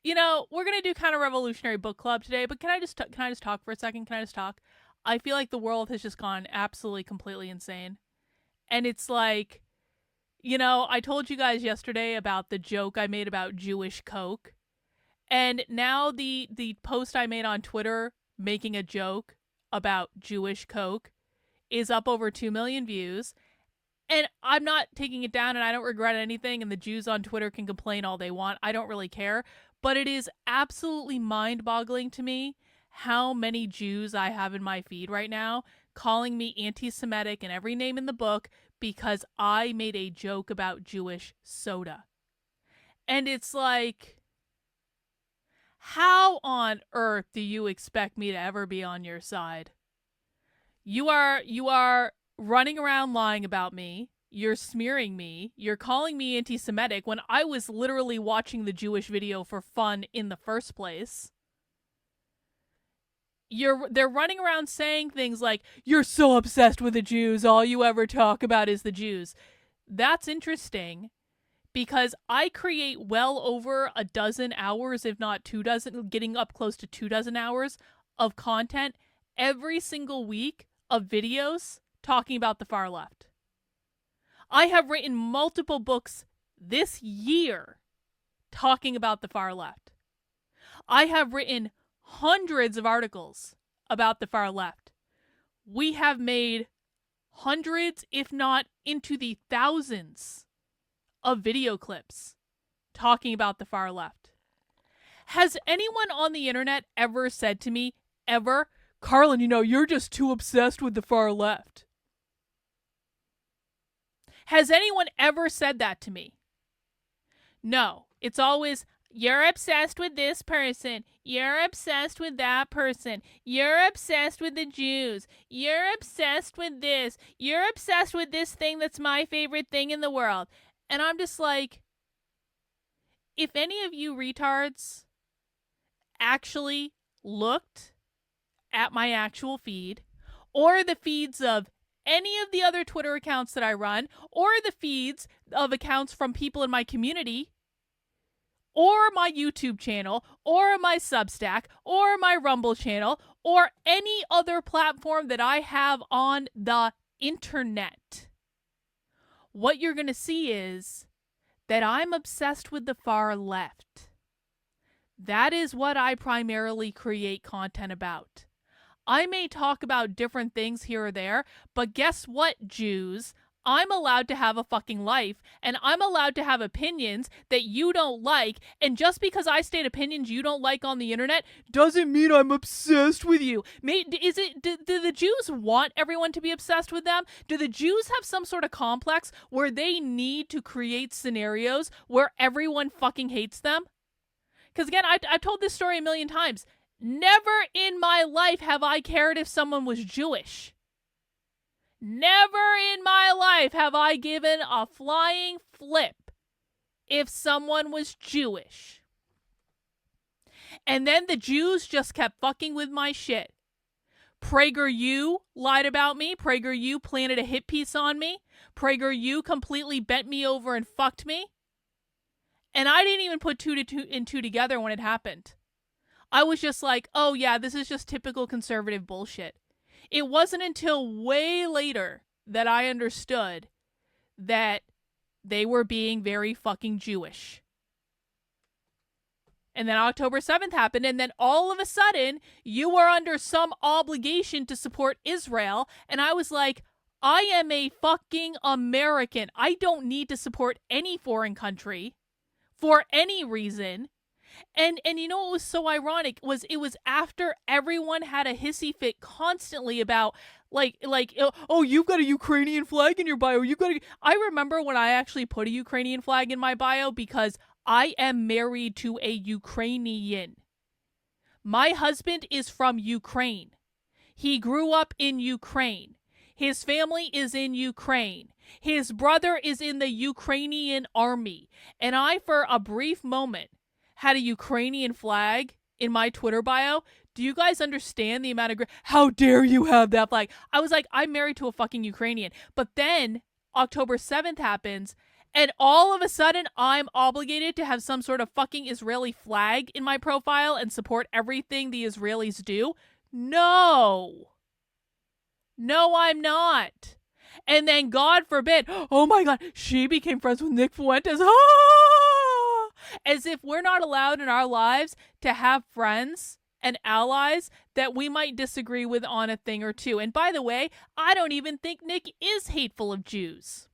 we're going to do kind of revolutionary book club today, but can I just talk for a second? Can I just talk? I feel like the world has just gone absolutely completely insane. And it's like, I told you guys yesterday about the joke I made about Jewish Coke. And now the post I made on Twitter making a joke about Jewish Coke is up over 2 million views. And I'm not taking it down, and I don't regret anything, and the Jews on Twitter can complain all they want. I don't really care. But it is absolutely mind-boggling to me how many Jews I have in my feed right now calling me anti-Semitic and every name in the book because I made a joke about Jewish soda. And it's like, how on earth do you expect me to ever be on your side? You are running around lying about me. You're smearing me. You're calling me anti-Semitic when I was literally watching the Jewish video for fun in the first place. They're running around saying things like, you're so obsessed with the Jews, all you ever talk about is the Jews. That's interesting because I create well over a dozen hours, if not 2 dozen, getting up close to 2 dozen hours of content every single week of videos talking about the far left. I have written multiple books this year talking about the far left. I have written hundreds of articles about the far left. We have made hundreds, if not into the thousands, of video clips talking about the far left. Has anyone on the internet ever said to me, ever, Karlyn, you're just too obsessed with the far left? Has anyone ever said that to me? No. It's always, you're obsessed with this person. You're obsessed with that person. You're obsessed with the Jews. You're obsessed with this. You're obsessed with this thing that's my favorite thing in the world. And I'm just like, if any of you retards actually looked at my actual feed or the feeds of any of the other Twitter accounts that I run or the feeds of accounts from people in my community or my YouTube channel or my Substack or my Rumble channel or any other platform that I have on the internet, what you're going to see is that I'm obsessed with the far left. That is what I primarily create content about. I may talk about different things here or there, but guess what, Jews? I'm allowed to have a fucking life, and I'm allowed to have opinions that you don't like, and just because I state opinions you don't like on the internet doesn't mean I'm obsessed with you. Do the Jews want everyone to be obsessed with them? Do the Jews have some sort of complex where they need to create scenarios where everyone fucking hates them? Because again, I've told this story a million times. Never in my life have I cared if someone was Jewish. Never in my life have I given a flying flip if someone was Jewish. And then the Jews just kept fucking with my shit. PragerU lied about me. PragerU planted a hit piece on me. PragerU completely bent me over and fucked me. And I didn't even put two and two together when it happened. I was just like, oh yeah, this is just typical conservative bullshit. It wasn't until way later that I understood that they were being very fucking Jewish. And then October 7th happened, and then all of a sudden, you were under some obligation to support Israel, and I was like, I am a fucking American. I don't need to support any foreign country for any reason. And you know what was so ironic was it was after everyone had a hissy fit constantly about like oh, you've got a Ukrainian flag in your bio. I remember when I actually put a Ukrainian flag in my bio because I am married to a Ukrainian. My husband is from Ukraine. He grew up in Ukraine. His family is in Ukraine. His brother is in the Ukrainian army. And I, for a brief moment, had a Ukrainian flag in my Twitter bio. Do you guys understand the amount of how dare you have that flag? I was like, I'm married to a fucking Ukrainian. But then October 7th happens, And all of a sudden, I'm obligated to have some sort of fucking Israeli flag in my profile and support everything the Israelis do? No. No, I'm not. And then, God forbid, oh my God, she became friends with Nick Fuentes. Ah! As if we're not allowed in our lives to have friends and allies that we might disagree with on a thing or two. And by the way, I don't even think Nick is hateful of Jews.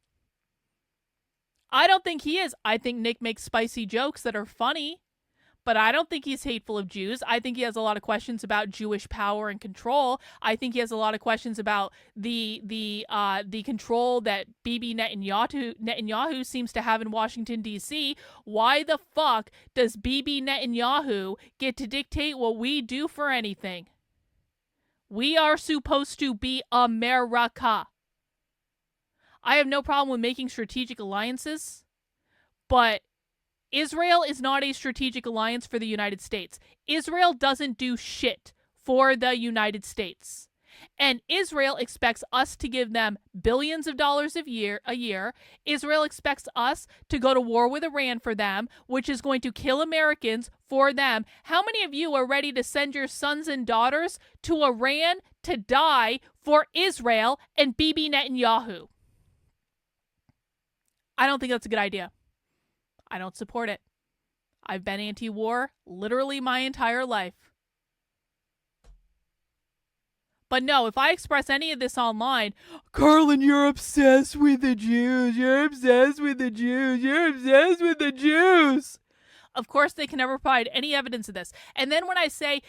I don't think he is. I think Nick makes spicy jokes that are funny, but I don't think he's hateful of Jews. I think he has a lot of questions about Jewish power and control. I think he has a lot of questions about the control that Bibi Netanyahu seems to have in Washington, D.C. Why the fuck does Bibi Netanyahu get to dictate what we do for anything? We are supposed to be America. I have no problem with making strategic alliances, but Israel is not a strategic alliance for the United States. Israel doesn't do shit for the United States. And Israel expects us to give them billions of dollars a year. Israel expects us to go to war with Iran for them, which is going to kill Americans for them. How many of you are ready to send your sons and daughters to Iran to die for Israel and Bibi Netanyahu? I don't think that's a good idea. I don't support it. I've been anti-war literally my entire life. But no, if I express any of this online, Karlyn, you're obsessed with the Jews. You're obsessed with the Jews. You're obsessed with the Jews. Of course, they can never provide any evidence of this. And then when I say,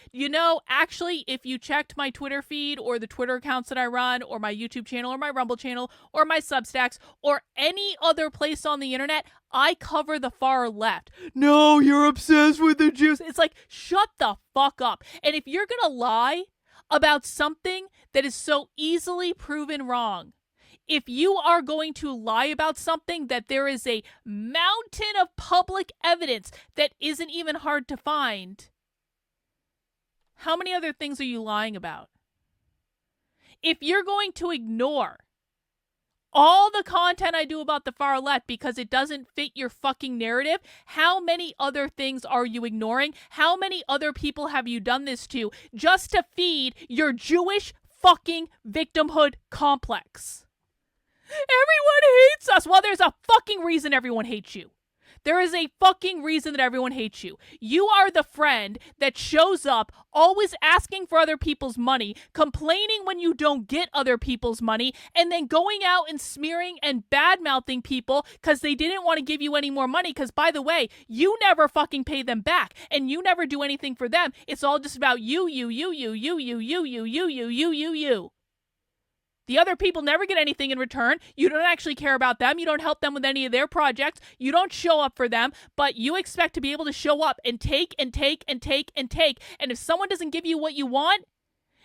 actually, if you checked my Twitter feed or the Twitter accounts that I run or my YouTube channel or my Rumble channel or my Substacks or any other place on the internet, I cover the far left. No, you're obsessed with the Jews. It's like, shut the fuck up. And if you're going to lie about something that is so easily proven wrong, if you are going to lie about something that there is a mountain of public evidence that isn't even hard to find, how many other things are you lying about? If you're going to ignore all the content I do about the far left because it doesn't fit your fucking narrative, how many other things are you ignoring? How many other people have you done this to just to feed your Jewish fucking victimhood complex? Everyone hates us. Well, there's a fucking reason everyone hates you. There is a fucking reason that everyone hates you. You are the friend that shows up always asking for other people's money, complaining when you don't get other people's money, and then going out and smearing and bad-mouthing people because they didn't want to give you any more money because, by the way, you never fucking pay them back, and you never do anything for them. It's all just about you. The other people never get anything in return. You don't actually care about them. You don't help them with any of their projects. You don't show up for them, but you expect to be able to show up and take and take and take and take. And if someone doesn't give you what you want,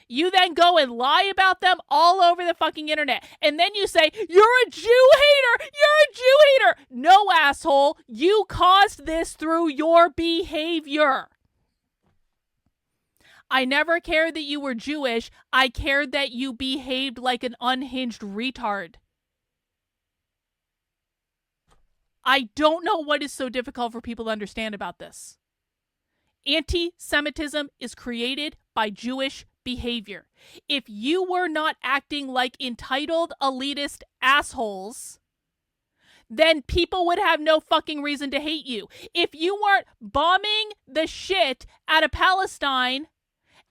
you then go and lie about them all over the fucking internet. And then you say, you're a Jew hater. You're a Jew hater. No, asshole. You caused this through your behavior. I never cared that you were Jewish. I cared that you behaved like an unhinged retard. I don't know what is so difficult for people to understand about this. Anti-Semitism is created by Jewish behavior. If you were not acting like entitled elitist assholes, then people would have no fucking reason to hate you. If you weren't bombing the shit out of Palestine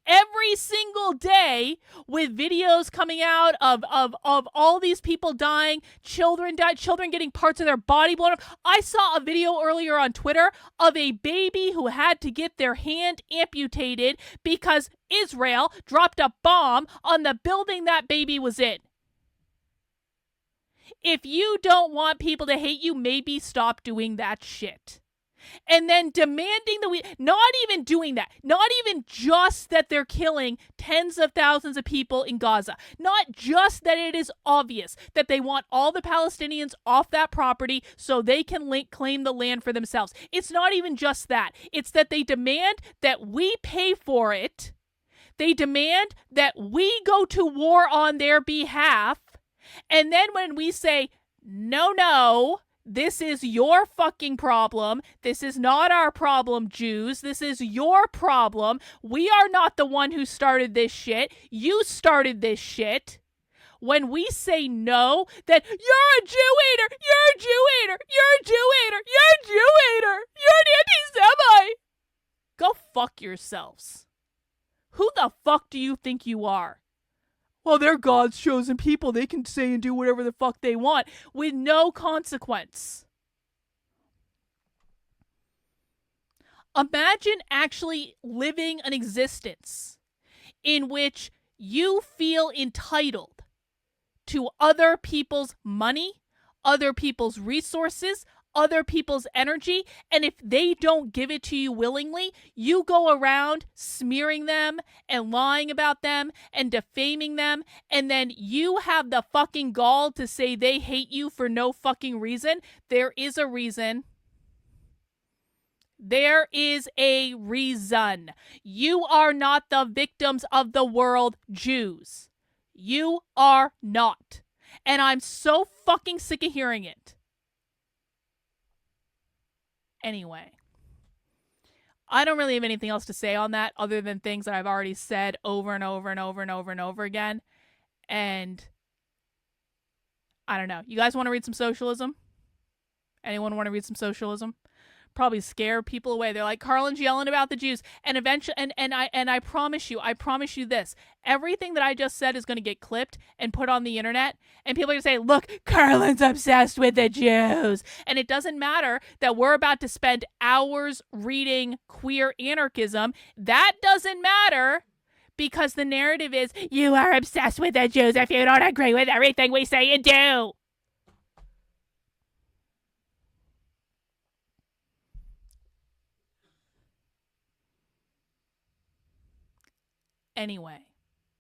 every single day with videos coming out of all these people dying, children getting parts of their body blown up. I saw a video earlier on Twitter of a baby who had to get their hand amputated because Israel dropped a bomb on the building that baby was in. If you don't want people to hate you, maybe stop doing that shit. And then demanding not even doing that, not even just that they're killing tens of thousands of people in Gaza, not just that it is obvious that they want all the Palestinians off that property so they can claim the land for themselves. It's not even just that. It's that they demand that we pay for it. They demand that we go to war on their behalf. And then when we say, no, This is your fucking problem. This is not our problem, Jews. This is your problem. We are not the one who started this shit. You started this shit. When we say no, that you're a Jew hater, you're a Jew hater, you're a Jew hater, you're a Jew hater, you're an anti-Semite. Go fuck yourselves. Who the fuck do you think you are? Well, they're God's chosen people. They can say and do whatever the fuck they want with no consequence. Imagine actually living an existence in which you feel entitled to other people's money, other people's resources, other people's energy, and if they don't give it to you willingly, you go around smearing them and lying about them and defaming them, and then you have the fucking gall to say they hate you for no fucking reason. There is a reason. There is a reason. You are not the victims of the world, Jews. You are not. And I'm so fucking sick of hearing it. Anyway, I don't really have anything else to say on that other than things that I've already said over and over and over and over and over again. And I don't know. You guys want to read some socialism? Anyone want to read some socialism? Probably scare people away. They're like, Karlyn's yelling about the Jews, and eventually, and I promise you this: everything that I just said is going to get clipped and put on the internet, and people are going to say, look, Karlyn's obsessed with the Jews, and it doesn't matter that we're about to spend hours reading Queer Anarchism. That doesn't matter. Because the narrative is, you are obsessed with the Jews if you don't agree with everything we say and do. Anyway,